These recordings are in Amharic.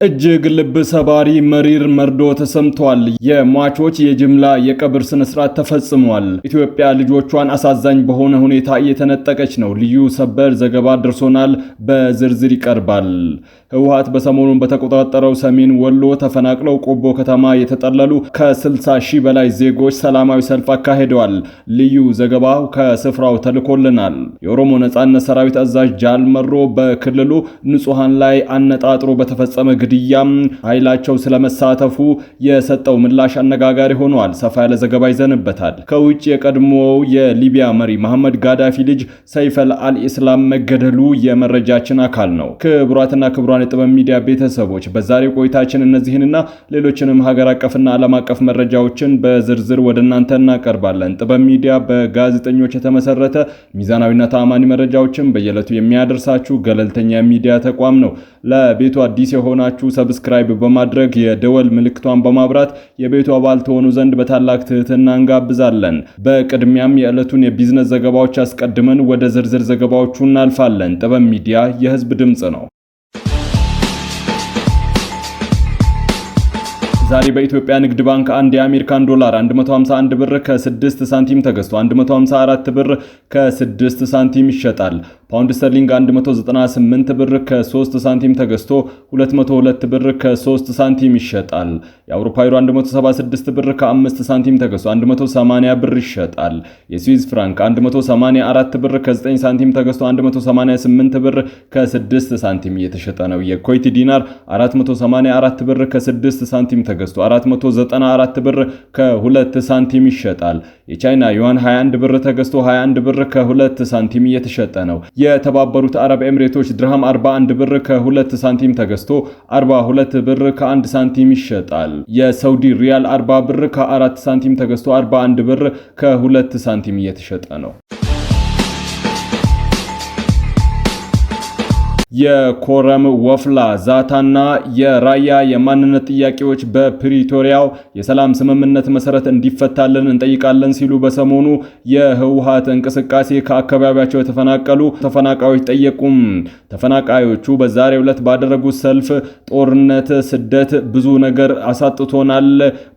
እጅግ ልብ ሰባሪ መሪር መርዶ ተሰምቷል። የሟቾች የጅምላ የቀብር ስነ ስርዓት ተፈጽሟል። ኢትዮጵያ ልጆቿን አሳዛኝ በሆነ ሁኔታ እየተነጠቀች ነው። ልዩ ሰበር ዘገባ ደርሶናል፣ በዝርዝር ይቀርባል። ህወሓት በሰሞኑን በተቆጣጠረው ሰሜን ወሎ ተፈናቅለው ቆቦ ከተማ የተጠለሉ ከ60 ሺህ በላይ ዜጎች ሰላማዊ ሰልፍ አካሂደዋል። ልዩ ዘገባው ከስፍራው ተልኮልናል። የኦሮሞ ነጻነት ሰራዊት አዛዥ ጃል መሮ በክልሉ ንጹሃን ላይ አነጣጥሮ በተፈጸመ ግድያም ኃይላቸው ስለመሳተፉ የሰጠው ምላሽ አነጋጋሪ ሆኗል። ሰፋ ያለ ዘገባ ይዘንበታል። ከውጭ የቀድሞው የሊቢያ መሪ መሐመድ ጋዳፊ ልጅ ሰይፈል አልኢስላም መገደሉ የመረጃችን አካል ነው። ክቡራትና ክቡራን የጥበብ ሚዲያ ቤተሰቦች በዛሬው ቆይታችን እነዚህንና ሌሎችንም ሀገር አቀፍና ዓለም አቀፍ መረጃዎችን በዝርዝር ወደ እናንተ እናቀርባለን። ጥበብ ሚዲያ በጋዜጠኞች የተመሰረተ ሚዛናዊና ተአማኒ መረጃዎችን በየዕለቱ የሚያደርሳችሁ ገለልተኛ ሚዲያ ተቋም ነው። ለቤቱ አዲስ የሆናችሁ ሰብስክራይብ በማድረግ የደወል ምልክቷን በማብራት የቤቱ አባል ተሆኑ ዘንድ በታላቅ ትህትና እንጋብዛለን። በቅድሚያም የዕለቱን የቢዝነስ ዘገባዎች አስቀድመን ወደ ዝርዝር ዘገባዎቹ እናልፋለን። ጥበብ ሚዲያ የህዝብ ድምጽ ነው። ዛሬ በኢትዮጵያ ንግድ ባንክ አንድ የአሜሪካን ዶላር 151 ብር ከ6 ሳንቲም ተገዝቶ 154 ብር ከ6 ሳንቲም ይሸጣል። ፓውንድ ስተርሊንግ 198 ብር ከ3 ሳንቲም ተገዝቶ 202 ብር ከ3 ሳንቲም ይሸጣል። የአውሮፓ ዩሮ 176 ብር ከ5 ሳንቲም ተገዝቶ 180 ብር ይሸጣል። የስዊዝ ፍራንክ 184 ብር ከ9 ሳንቲም ተገዝቶ 188 ብር ከ6 ሳንቲም እየተሸጠ ነው። የኩዌት ዲናር 484 ብር ከ6 ሳንቲም ተገዝቶ 494 ብር ከ2 ሳንቲም ይሸጣል። የቻይና ዩዋን 21 ብር ተገዝቶ 21 ብር ከ2 ሳንቲም እየተሸጠ ነው። የተባበሩት አረብ ኤምሬቶች ድርሃም 41 ብር ከ2 ሳንቲም ተገዝቶ 42 ብር ከ1 ሳንቲም ይሸጣል። የሳውዲ ሪያል 40 ብር ከ4 ሳንቲም ተገዝቶ 41 ብር ከ2 ሳንቲም እየተሸጠ ነው። የኮረም ወፍላ ዛታና የራያ የማንነት ጥያቄዎች በፕሪቶሪያው የሰላም ስምምነት መሰረት እንዲፈታልን እንጠይቃለን ሲሉ በሰሞኑ የህወሓት እንቅስቃሴ ከአካባቢያቸው የተፈናቀሉ ተፈናቃዮች ጠየቁም። ተፈናቃዮቹ በዛሬው ዕለት ባደረጉት ሰልፍ ጦርነት፣ ስደት ብዙ ነገር አሳጥቶናል፣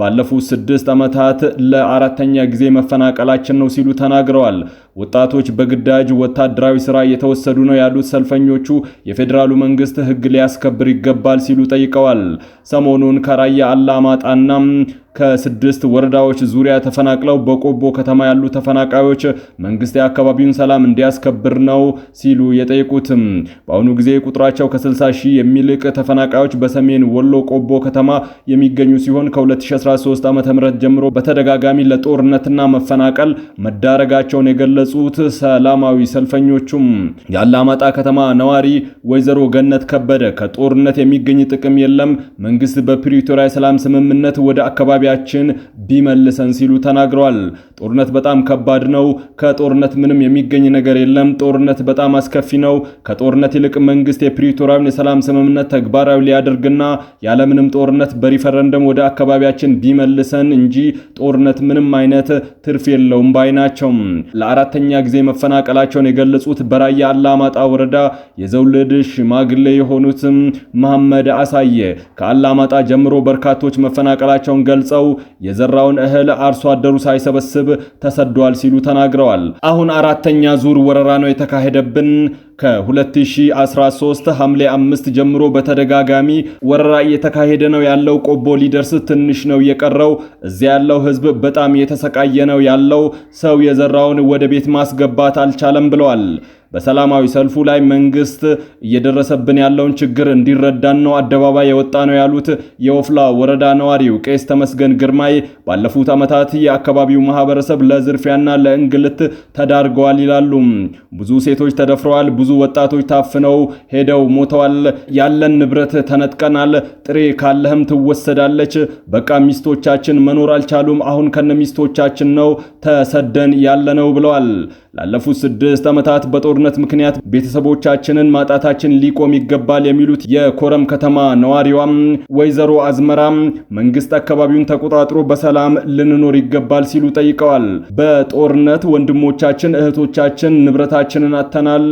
ባለፉት 6 ዓመታት ለአራተኛ ጊዜ መፈናቀላችን ነው ሲሉ ተናግረዋል። ወጣቶች በግዳጅ ወታደራዊ ስራ እየተወሰዱ ነው ያሉት ሰልፈኞቹ የፌዴራሉ መንግስት ህግ ሊያስከብር ይገባል ሲሉ ጠይቀዋል። ሰሞኑን ከራያ አላማጣና ከ6 ወረዳዎች ዙሪያ ተፈናቅለው በቆቦ ከተማ ያሉ ተፈናቃዮች መንግስት የአካባቢውን ሰላም እንዲያስከብር ነው ሲሉ የጠየቁትም። በአሁኑ ጊዜ ቁጥራቸው ከ60 ሺህ የሚልቅ ተፈናቃዮች በሰሜን ወሎ ቆቦ ከተማ የሚገኙ ሲሆን ከ2013 ዓ.ም ጀምሮ በተደጋጋሚ ለጦርነትና መፈናቀል መዳረጋቸውን የገለጹት ሰላማዊ ሰልፈኞቹም የአላማጣ ከተማ ነዋሪ ወይዘሮ ገነት ከበደ ከጦርነት የሚገኝ ጥቅም የለም፣ መንግስት በፕሪቶሪያ ሰላም ስምምነት ወደ አካባቢያችን ቢመልሰን ሲሉ ተናግረዋል። ጦርነት በጣም ከባድ ነው። ከጦርነት ምንም የሚገኝ ነገር የለም። ጦርነት በጣም አስከፊ ነው። ከጦርነት ይልቅ መንግስት የፕሪቶሪያውን የሰላም ስምምነት ተግባራዊ ሊያደርግና ያለምንም ጦርነት በሪፈረንደም ወደ አካባቢያችን ቢመልሰን እንጂ ጦርነት ምንም አይነት ትርፍ የለውም ባይ ናቸው። ለአራተኛ ጊዜ መፈናቀላቸውን የገለጹት በራያ አላማጣ ወረዳ የዘውልድ ሽማግሌ የሆኑት መሐመድ አሳየ ከአላማጣ ጀምሮ በርካቶች መፈናቀላቸውን ገልጸው የዘራውን እህል አርሶ አደሩ ሳይሰበስብ ተሰዷል ሲሉ ተናግረዋል። አሁን አራተኛ ዙር ወረራ ነው የተካሄደብን። ከ2013 ሐምሌ 5 ጀምሮ በተደጋጋሚ ወረራ እየተካሄደ ነው ያለው። ቆቦ ሊደርስ ትንሽ ነው የቀረው። እዚያ ያለው ህዝብ በጣም እየተሰቃየ ነው ያለው። ሰው የዘራውን ወደ ቤት ማስገባት አልቻለም ብለዋል። በሰላማዊ ሰልፉ ላይ መንግስት እየደረሰብን ያለውን ችግር እንዲረዳን ነው አደባባይ የወጣ ነው ያሉት የወፍላ ወረዳ ነዋሪው ቄስ ተመስገን ግርማይ ባለፉት ዓመታት የአካባቢው ማህበረሰብ ለዝርፊያና ለእንግልት ተዳርገዋል ይላሉ። ብዙ ሴቶች ተደፍረዋል፣ ብዙ ወጣቶች ታፍነው ሄደው ሞተዋል፣ ያለን ንብረት ተነጥቀናል፣ ጥሬ ካለህም ትወሰዳለች፣ በቃ ሚስቶቻችን መኖር አልቻሉም፣ አሁን ከነሚስቶቻችን ነው ተሰደን ያለነው ብለዋል። ላለፉት 6 ዓመታት በጦርነት ምክንያት ቤተሰቦቻችንን ማጣታችን ሊቆም ይገባል የሚሉት የኮረም ከተማ ነዋሪዋም ወይዘሮ አዝመራ መንግስት አካባቢውን ተቆጣጥሮ በሰላም ልንኖር ይገባል ሲሉ ጠይቀዋል። በጦርነት ወንድሞቻችን እህቶቻችን ንብረታችንን አጥተናል።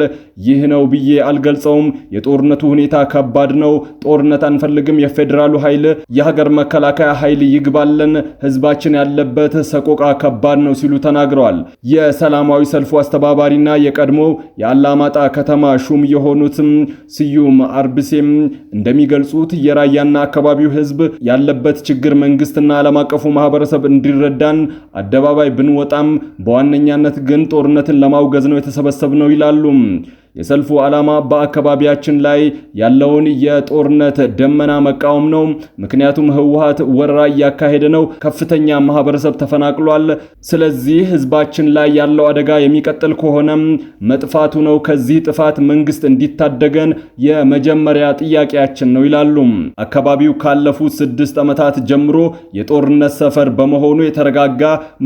ይህ ነው ብዬ አልገልጸውም። የጦርነቱ ሁኔታ ከባድ ነው። ጦርነት አንፈልግም። የፌደራሉ ኃይል የሀገር መከላከያ ኃይል ይግባልን። ህዝባችን ያለበት ሰቆቃ ከባድ ነው ሲሉ ተናግረዋል። የሰላማዊ ሰልፉ አስተባባሪና የቀድሞ የአላማጣ ከተማ ሹም የሆኑትም ስዩም አርብሴም እንደሚገልጹት የራያና አካባቢው ህዝብ ያለበት ችግር መንግስትና ዓለም አቀፉ ማህበረሰብ እንዲረዳን አደባባይ ብንወጣም በዋነኛነት ግን ጦርነትን ለማውገዝ ነው የተሰበሰብነው ይላሉ። የሰልፉ ዓላማ በአካባቢያችን ላይ ያለውን የጦርነት ደመና መቃወም ነው። ምክንያቱም ህወሓት ወረራ እያካሄደ ነው። ከፍተኛ ማህበረሰብ ተፈናቅሏል። ስለዚህ ህዝባችን ላይ ያለው አደጋ የሚቀጥል ከሆነ መጥፋቱ ነው። ከዚህ ጥፋት መንግስት እንዲታደገን የመጀመሪያ ጥያቄያችን ነው ይላሉ። አካባቢው ካለፉት 6 ዓመታት ጀምሮ የጦርነት ሰፈር በመሆኑ የተረጋጋ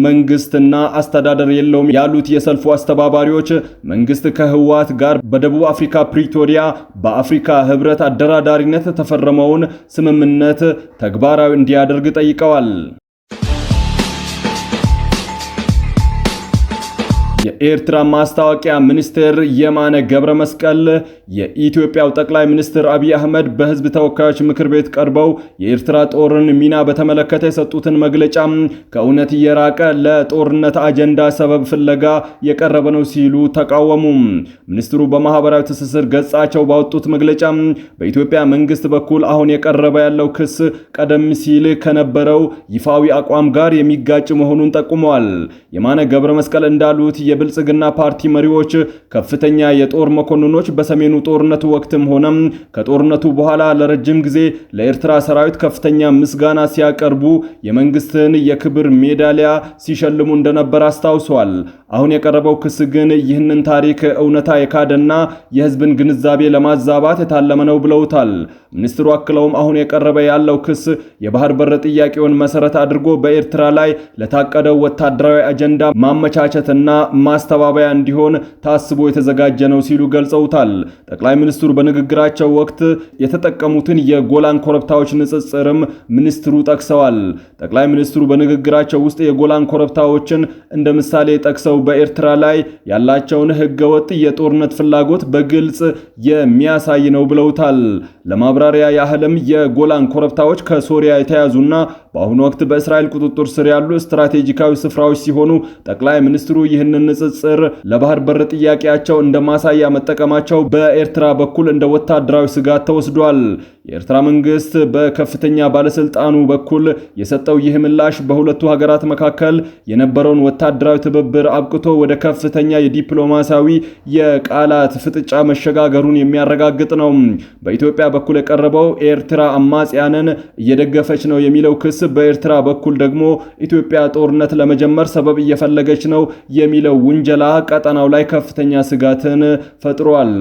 መንግስትና አስተዳደር የለውም ያሉት የሰልፉ አስተባባሪዎች መንግስት ከህወሓት ጋር በደቡብ አፍሪካ ፕሪቶሪያ በአፍሪካ ህብረት አደራዳሪነት ተፈረመውን ስምምነት ተግባራዊ እንዲያደርግ ጠይቀዋል። የኤርትራ ማስታወቂያ ሚኒስትር የማነ ገብረ መስቀል የኢትዮጵያው ጠቅላይ ሚኒስትር አብይ አህመድ በህዝብ ተወካዮች ምክር ቤት ቀርበው የኤርትራ ጦርን ሚና በተመለከተ የሰጡትን መግለጫ ከእውነት የራቀ ለጦርነት አጀንዳ ሰበብ ፍለጋ የቀረበ ነው ሲሉ ተቃወሙ። ሚኒስትሩ በማህበራዊ ትስስር ገጻቸው ባወጡት መግለጫ በኢትዮጵያ መንግስት በኩል አሁን የቀረበ ያለው ክስ ቀደም ሲል ከነበረው ይፋዊ አቋም ጋር የሚጋጭ መሆኑን ጠቁመዋል። የማነ ገብረ መስቀል እንዳሉት የብልጽግና ፓርቲ መሪዎች ከፍተኛ የጦር መኮንኖች በሰሜኑ ጦርነት ወቅትም ሆነ ከጦርነቱ በኋላ ለረጅም ጊዜ ለኤርትራ ሰራዊት ከፍተኛ ምስጋና ሲያቀርቡ የመንግስትን የክብር ሜዳሊያ ሲሸልሙ እንደነበር አስታውሰዋል። አሁን የቀረበው ክስ ግን ይህንን ታሪክ እውነታ የካደና የህዝብን ግንዛቤ ለማዛባት የታለመ ነው ብለውታል። ሚኒስትሩ አክለውም አሁን የቀረበ ያለው ክስ የባህር በር ጥያቄውን መሰረት አድርጎ በኤርትራ ላይ ለታቀደው ወታደራዊ አጀንዳ ማመቻቸትና ማስተባበያ እንዲሆን ታስቦ የተዘጋጀ ነው ሲሉ ገልጸውታል። ጠቅላይ ሚኒስትሩ በንግግራቸው ወቅት የተጠቀሙትን የጎላን ኮረብታዎች ንጽጽርም ሚኒስትሩ ጠቅሰዋል። ጠቅላይ ሚኒስትሩ በንግግራቸው ውስጥ የጎላን ኮረብታዎችን እንደ ምሳሌ ጠቅሰው በኤርትራ ላይ ያላቸውን ህገወጥ የጦርነት ፍላጎት በግልጽ የሚያሳይ ነው ብለውታል። ለማብራሪያ ያህልም የጎላን ኮረብታዎች ከሶሪያ የተያዙና በአሁኑ ወቅት በእስራኤል ቁጥጥር ስር ያሉ ስትራቴጂካዊ ስፍራዎች ሲሆኑ ጠቅላይ ሚኒስትሩ ይህንን ንጽጽር ለባህር በር ጥያቄያቸው እንደማሳያ መጠቀማቸው በኤርትራ በኩል እንደ ወታደራዊ ስጋት ተወስዷል። የኤርትራ መንግስት በከፍተኛ ባለስልጣኑ በኩል የሰጠው ይህ ምላሽ በሁለቱ ሀገራት መካከል የነበረውን ወታደራዊ ትብብር አብቅቶ ወደ ከፍተኛ የዲፕሎማሲያዊ የቃላት ፍጥጫ መሸጋገሩን የሚያረጋግጥ ነው። በኢትዮጵያ በኩል የቀረበው ኤርትራ አማጽያንን እየደገፈች ነው የሚለው ክስ በኤርትራ በኩል ደግሞ ኢትዮጵያ ጦርነት ለመጀመር ሰበብ እየፈለገች ነው የሚለው ውንጀላ ቀጠናው ላይ ከፍተኛ ስጋትን ፈጥሯል።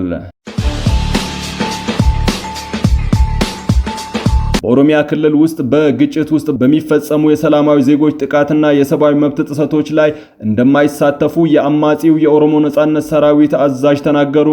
በኦሮሚያ ክልል ውስጥ በግጭት ውስጥ በሚፈጸሙ የሰላማዊ ዜጎች ጥቃትና የሰብአዊ መብት ጥሰቶች ላይ እንደማይሳተፉ የአማጺው የኦሮሞ ነጻነት ሰራዊት አዛዥ ተናገሩ።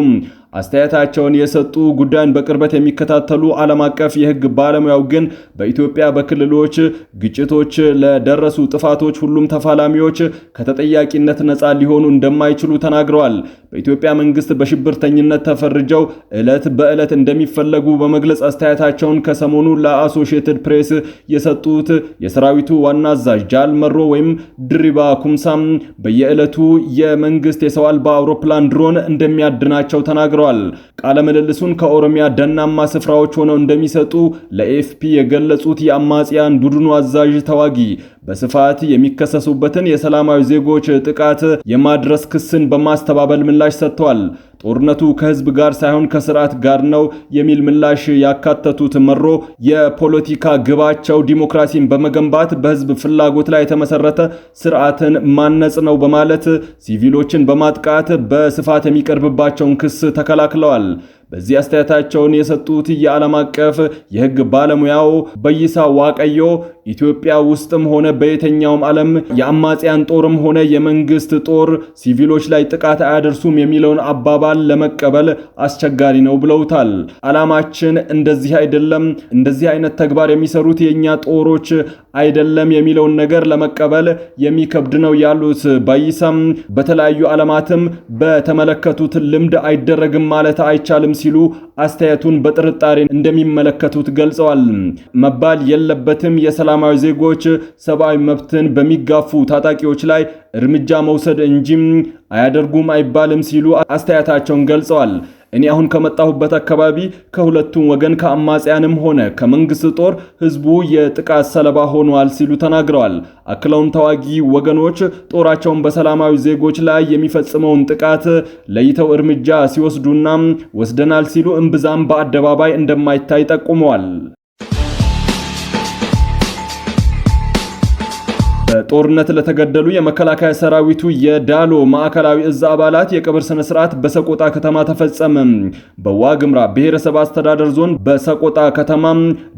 አስተያየታቸውን የሰጡ ጉዳዩን በቅርበት የሚከታተሉ ዓለም አቀፍ የሕግ ባለሙያው ግን በኢትዮጵያ በክልሎች ግጭቶች ለደረሱ ጥፋቶች ሁሉም ተፋላሚዎች ከተጠያቂነት ነፃ ሊሆኑ እንደማይችሉ ተናግረዋል። በኢትዮጵያ መንግስት በሽብርተኝነት ተፈርጀው ዕለት በዕለት እንደሚፈለጉ በመግለጽ አስተያየታቸውን ከሰሞኑ ለአሶሺየትድ ፕሬስ የሰጡት የሰራዊቱ ዋና አዛዥ ጃል መሮ ወይም ድሪባ ኩምሳም በየዕለቱ የመንግስት የሰው አልባ አውሮፕላን ድሮን እንደሚያድናቸው ተናግረዋል። ቃለ ምልልሱን ከኦሮሚያ ደናማ ስፍራዎች ሆነው እንደሚሰጡ ለኤፍፒ የገለጹት የአማጽያን ቡድኑ አዛዥ ተዋጊ በስፋት የሚከሰሱበትን የሰላማዊ ዜጎች ጥቃት የማድረስ ክስን በማስተባበል ምላሽ ሰጥተዋል። ጦርነቱ ከህዝብ ጋር ሳይሆን ከስርዓት ጋር ነው የሚል ምላሽ ያካተቱት መሮ የፖለቲካ ግባቸው ዲሞክራሲን በመገንባት በህዝብ ፍላጎት ላይ የተመሰረተ ስርዓትን ማነጽ ነው በማለት ሲቪሎችን በማጥቃት በስፋት የሚቀርብባቸውን ክስ ተከላክለዋል። በዚህ አስተያየታቸውን የሰጡት የዓለም አቀፍ የሕግ ባለሙያው በይሳ ዋቀዮ ኢትዮጵያ ውስጥም ሆነ በየትኛውም ዓለም የአማጽያን ጦርም ሆነ የመንግስት ጦር ሲቪሎች ላይ ጥቃት አያደርሱም የሚለውን አባባል ለመቀበል አስቸጋሪ ነው ብለውታል። ዓላማችን እንደዚህ አይደለም፣ እንደዚህ አይነት ተግባር የሚሰሩት የኛ ጦሮች አይደለም የሚለውን ነገር ለመቀበል የሚከብድ ነው ያሉት ባይሳም በተለያዩ ዓለማትም በተመለከቱት ልምድ አይደረግም ማለት አይቻልም ሲሉ አስተያየቱን በጥርጣሬ እንደሚመለከቱት ገልጸዋል። መባል የለበትም የሰላማዊ ዜጎች ሰብአዊ መብትን በሚጋፉ ታጣቂዎች ላይ እርምጃ መውሰድ እንጂ አያደርጉም አይባልም ሲሉ አስተያየታቸውን ገልጸዋል። እኔ አሁን ከመጣሁበት አካባቢ ከሁለቱም ወገን ከአማጽያንም ሆነ ከመንግስት ጦር ህዝቡ የጥቃት ሰለባ ሆኗል ሲሉ ተናግረዋል። አክለውም ተዋጊ ወገኖች ጦራቸውን በሰላማዊ ዜጎች ላይ የሚፈጽመውን ጥቃት ለይተው እርምጃ ሲወስዱና ወስደናል ሲሉ እምብዛም በአደባባይ እንደማይታይ ጠቁመዋል። በጦርነት ለተገደሉ የመከላከያ ሰራዊቱ የዳሎ ማዕከላዊ እዝ አባላት የቀብር ስነ ስርዓት በሰቆጣ ከተማ ተፈጸመ። በዋግምራ ብሔረሰብ አስተዳደር ዞን በሰቆጣ ከተማ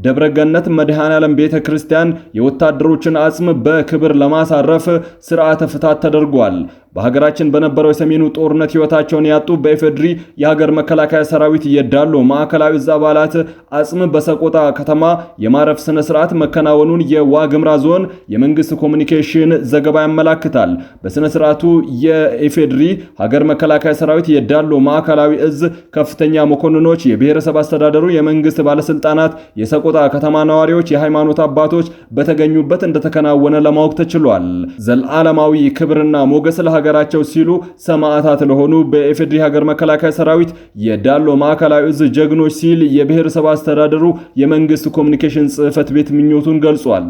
ደብረገነት መድኃኔዓለም ቤተክርስቲያን የወታደሮችን አጽም በክብር ለማሳረፍ ስርዓተ ፍታት ተደርጓል። በሀገራችን በነበረው የሰሜኑ ጦርነት ህይወታቸውን ያጡ በኢፌድሪ የሀገር መከላከያ ሰራዊት የዳሎ ማዕከላዊ እዝ አባላት አጽም በሰቆጣ ከተማ የማረፍ ስነ ስርዓት መከናወኑን የዋግምራ ዞን የመንግስት ኮሙኒኬሽን ዘገባ ያመላክታል። በስነ ስርዓቱ የኢፌድሪ ሀገር መከላከያ ሰራዊት የዳሎ ማዕከላዊ እዝ ከፍተኛ መኮንኖች፣ የብሔረሰብ አስተዳደሩ የመንግስት ባለስልጣናት፣ የሰቆጣ ከተማ ነዋሪዎች፣ የሃይማኖት አባቶች በተገኙበት እንደተከናወነ ለማወቅ ተችሏል። ዘላለማዊ ክብርና ሞገስ ሀገራቸው ሲሉ ሰማዕታት ለሆኑ በኢፌድሪ ሀገር መከላከያ ሰራዊት የዳሎ ማዕከላዊ እዝ ጀግኖች ሲል የብሔረሰብ አስተዳደሩ የመንግስት ኮሙኒኬሽን ጽህፈት ቤት ምኞቱን ገልጿል።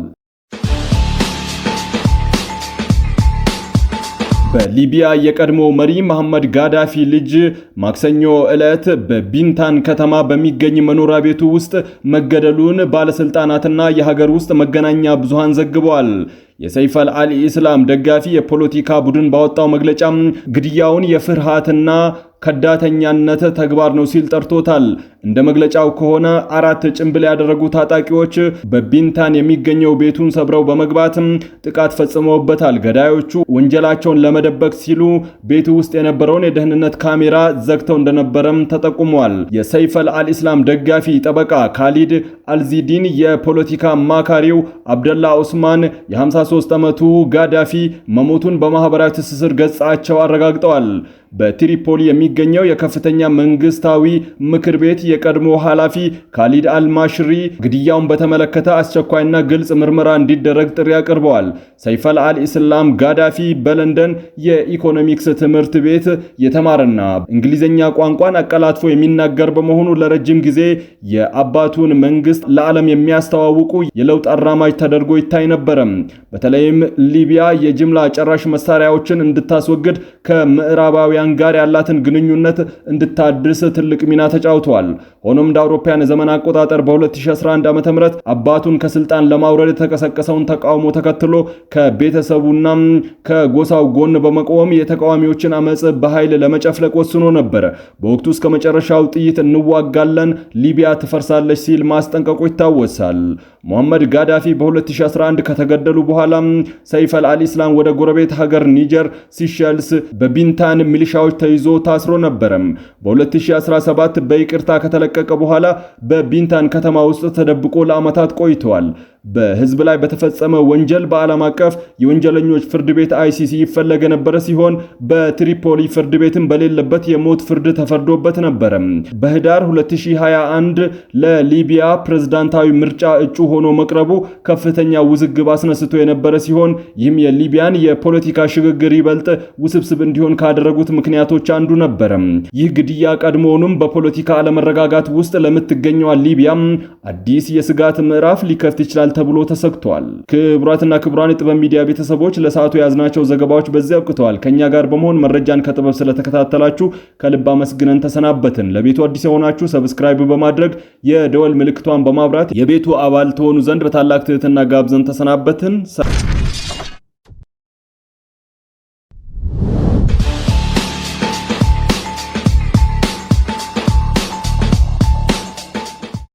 በሊቢያ የቀድሞ መሪ መሐመድ ጋዳፊ ልጅ ማክሰኞ ዕለት በቢንታን ከተማ በሚገኝ መኖሪያ ቤቱ ውስጥ መገደሉን ባለስልጣናትና የሀገር ውስጥ መገናኛ ብዙሃን ዘግበዋል። የሰይፍ አልኢስላም ደጋፊ የፖለቲካ ቡድን ባወጣው መግለጫ ግድያውን የፍርሃትና ከዳተኛነት ተግባር ነው ሲል ጠርቶታል። እንደ መግለጫው ከሆነ 4 ጭንብል ያደረጉ ታጣቂዎች በቢንታን የሚገኘው ቤቱን ሰብረው በመግባት ጥቃት ፈጽመውበታል። ገዳዮቹ ወንጀላቸውን ለመደበቅ ሲሉ ቤቱ ውስጥ የነበረውን የደህንነት ካሜራ ዘግተው እንደነበረም ተጠቁሟል። የሰይፍ አልኢስላም ደጋፊ ጠበቃ ካሊድ አልዚዲን የፖለቲካ አማካሪው አብደላ ኡስማን የ53 ዓመቱ ጋዳፊ መሞቱን በማህበራዊ ትስስር ገጻቸው አረጋግጠዋል። በትሪፖሊ የሚገኘው የከፍተኛ መንግስታዊ ምክር ቤት የቀድሞ ኃላፊ ካሊድ አልማሽሪ ግድያውን በተመለከተ አስቸኳይና ግልጽ ምርመራ እንዲደረግ ጥሪ አቅርበዋል። ሰይፍ አልኢስላም ጋዳፊ በለንደን የኢኮኖሚክስ ትምህርት ቤት የተማረና እንግሊዝኛ ቋንቋን አቀላጥፎ የሚናገር በመሆኑ ለረጅም ጊዜ የአባቱን መንግስት ለዓለም የሚያስተዋውቁ የለውጥ አራማጅ ተደርጎ ይታይ ነበር። በተለይም ሊቢያ የጅምላ ጨራሽ መሳሪያዎችን እንድታስወግድ ከምዕራባዊ ጋር ያላትን ግንኙነት እንድታድስ ትልቅ ሚና ተጫውተዋል። ሆኖም እንደ አውሮፓውያን ዘመን አቆጣጠር በ2011 ዓ.ም አባቱን ከስልጣን ለማውረድ የተቀሰቀሰውን ተቃውሞ ተከትሎ ከቤተሰቡና ከጎሳው ጎን በመቆም የተቃዋሚዎችን አመጽ በኃይል ለመጨፍለቅ ወስኖ ነበር። በወቅቱ እስከ መጨረሻው ጥይት እንዋጋለን፣ ሊቢያ ትፈርሳለች ሲል ማስጠንቀቁ ይታወሳል። ሙሐመድ ጋዳፊ በ2011 ከተገደሉ በኋላ ሰይፍ አልኢስላም ወደ ጎረቤት ሀገር ኒጀር ሲሸልስ በቢንታን ሚሊሻዎች ተይዞ ታስሮ ነበረም። በ2017 በይቅርታ ከተለቀቀ በኋላ በቢንታን ከተማ ውስጥ ተደብቆ ለዓመታት ቆይቷል። በህዝብ ላይ በተፈጸመ ወንጀል በዓለም አቀፍ የወንጀለኞች ፍርድ ቤት ICC ይፈለግ የነበረ ሲሆን በትሪፖሊ ፍርድ ቤትም በሌለበት የሞት ፍርድ ተፈርዶበት ነበር። በህዳር 2021 ለሊቢያ ፕሬዝዳንታዊ ምርጫ እጩ ሆኖ መቅረቡ ከፍተኛ ውዝግብ አስነስቶ የነበረ ሲሆን ይህም የሊቢያን የፖለቲካ ሽግግር ይበልጥ ውስብስብ እንዲሆን ካደረጉት ምክንያቶች አንዱ ነበር። ይህ ግድያ ቀድሞውንም በፖለቲካ አለመረጋጋት ውስጥ ለምትገኘው ሊቢያ አዲስ የስጋት ምዕራፍ ሊከፍት ይችላል ተብሎ ተሰግቷል። ክቡራትና ክቡራን የጥበብ ሚዲያ ቤተሰቦች ለሰዓቱ ያዝናቸው ዘገባዎች በዚህ አብቅተዋል። ከኛ ጋር በመሆን መረጃን ከጥበብ ስለተከታተላችሁ ከልብ አመስግነን ተሰናበትን። ለቤቱ አዲስ የሆናችሁ ሰብስክራይብ በማድረግ የደወል ምልክቷን በማብራት የቤቱ አባል ተሆኑ ዘንድ በታላቅ ትህትና ጋብዘን ተሰናበትን።